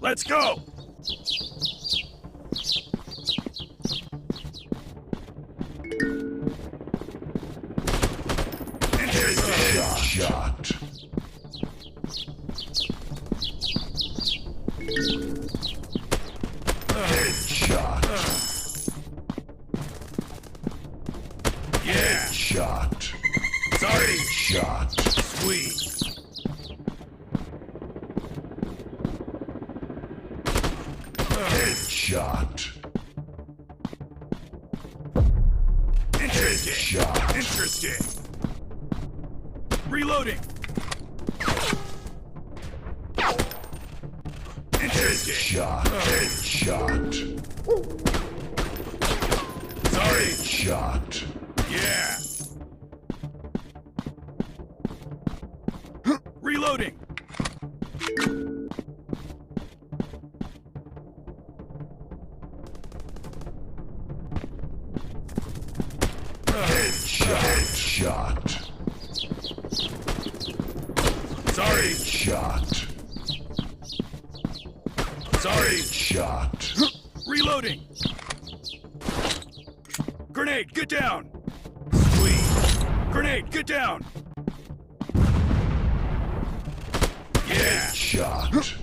Let's go! Shot. Headshot. Yeah! Shot. Sorry! Shot. Sweet! Headshot. Interesting! Shot. Interesting! Reloading! Interesting! Shot. Headshot. Sorry! Shot. Yeah! Reloading! Shot. Sorry! Shot. Sorry! Shot. Reloading! Grenade, get down! Sweet! Grenade, get down! Yeah! Shot.